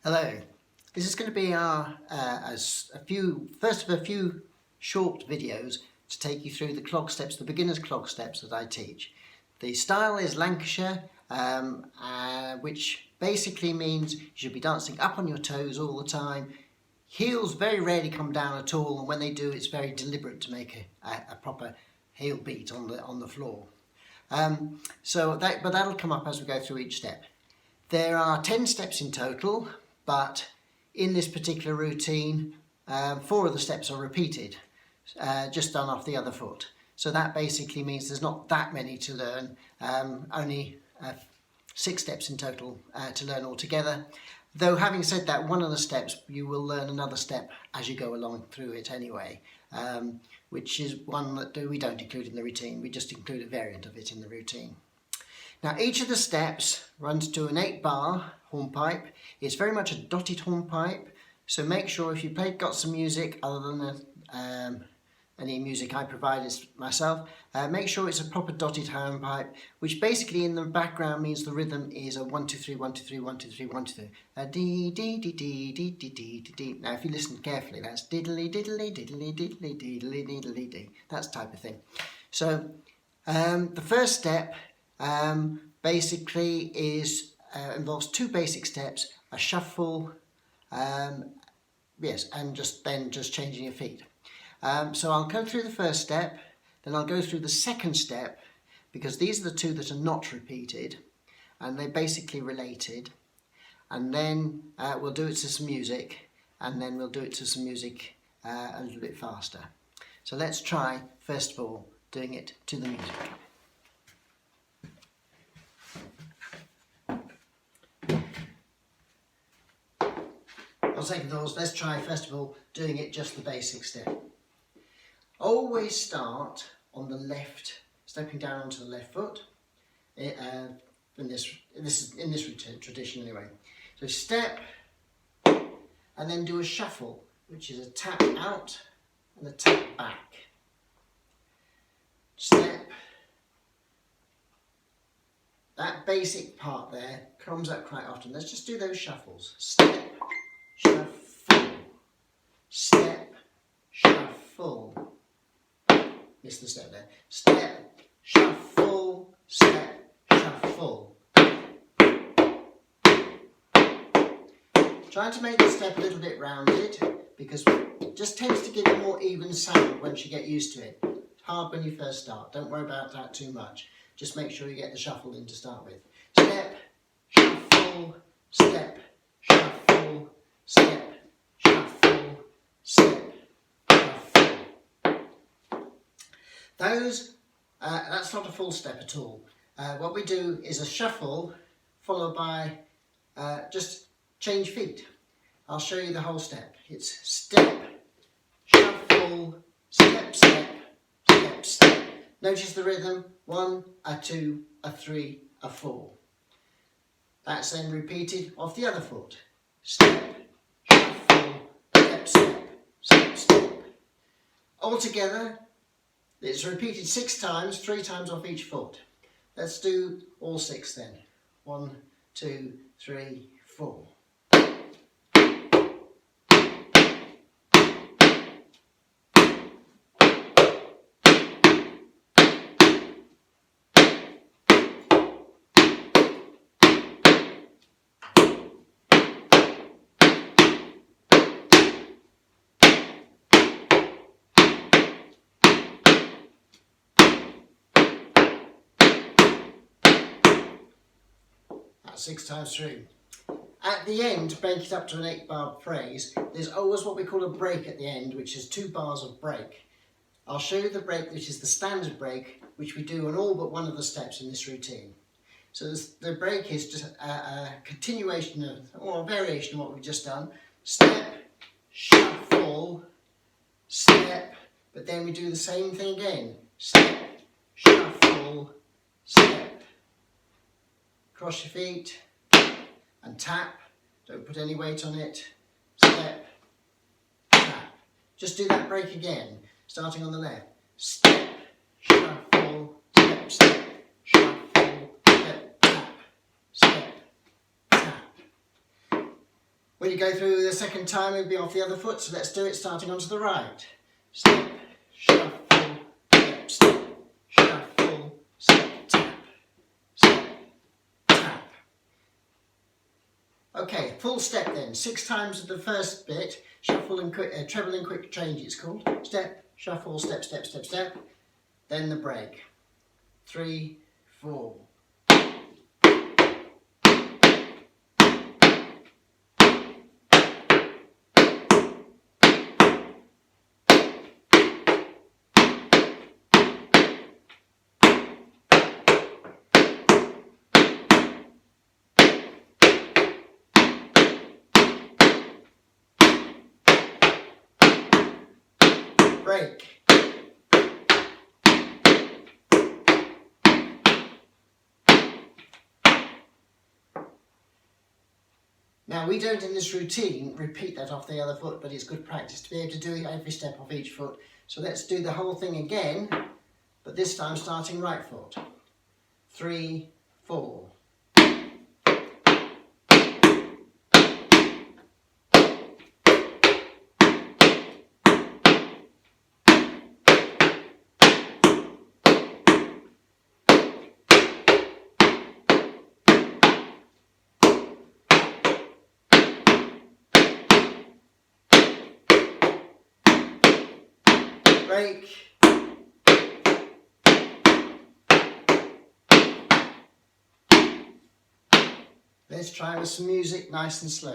Hello. This is going to be our first of a few short videos to take you through the clog steps, the beginner's clog steps that I teach. The style is Lancashire, which basically means you should be dancing up on your toes all the time. Heels very rarely come down at all, and when they do, it's very deliberate to make a proper heel beat on the floor. But that'll come up as we go through each step. There are 10 steps in total, but in this particular routine, 4 of the steps are repeated, just done off the other foot. So that basically means there's not that many to learn, only 6 steps in total to learn altogether. Though having said that, one of the steps, you will learn another step as you go along through it anyway, which is one that we don't include in the routine, we just include a variant of it in the routine. Now each of the steps runs to an 8-bar hornpipe. It's very much a dotted hornpipe, so make sure if you've got some music other than any music I provide myself, make sure it's a proper dotted hornpipe, which basically in the background means the rhythm is a 1 2 3 1 2 3 1 2 3 1 2 3. Dee dee dee dee dee dee dee dee. Now if you listen carefully, that's diddly diddly diddly diddly diddly diddly dee. That's the type of thing. So the first step basically involves 2 basic steps: a shuffle, yes, and just changing your feet. So I'll go through the first step, then I'll go through the second step, because these are the 2 that are not repeated and they're basically related, and then we'll do it to some music, and then we'll do it to some music a little bit faster. So let's try first of all doing it to the music. Let's try first of all doing it just the basic step. Always start on the left, stepping down onto the left foot. In this tradition anyway. So step, and then do a shuffle, which is a tap out and a tap back. Step. That basic part there comes up quite often. Let's just do those shuffles. Step, shuffle, step, shuffle. Missed the step there. Step, shuffle, step, shuffle. Trying to make the step a little bit rounded, because it just tends to give a more even sound once you get used to it. It's hard when you first start. Don't worry about that too much. Just make sure you get the shuffle in to start with. Step, shuffle, step, shuffle, step, shuffle, step, shuffle. That's not a full step at all. What we do is a shuffle followed by just change feet. I'll show you the whole step. It's step, shuffle, step, step, step, step. Notice the rhythm: 1, a 2, a 3, a 4. That's then repeated off the other foot. Step, shuffle, step, step, step, step. Altogether, it's repeated 6 times, 3 times off each foot. Let's do all 6 then. 1, 2, 3, 4. That's 6 times through. At the end, to break it up to an 8-bar phrase, there's always what we call a break at the end, which is 2 bars of break. I'll show you the break, which is the standard break, which we do on all but one of the steps in this routine. So the break is just a continuation of, or a variation of what we've just done. Step, shuffle, step, but then we do the same thing again. Step, shuffle, step. Cross your feet and tap. Don't put any weight on it. Step, tap. Just do that break again, starting on the left. Step, shuffle, step, step, shuffle, step, tap, step, tap. When you go through the second time, it'll be off the other foot, so let's do it starting onto the right. Step, shuffle, step, shuffle, step, tap, step, tap. Okay, full step then. 6 times of the first bit, shuffle and quick, treble and quick change it's called. Step, shuffle, step, step, step, step. Then the break. 3, 4. Break. Now we don't in this routine repeat that off the other foot, but it's good practice to be able to do every step off each foot. So let's do the whole thing again, but this time starting right foot. 3, 4. Break. Let's try with some music, nice and slow.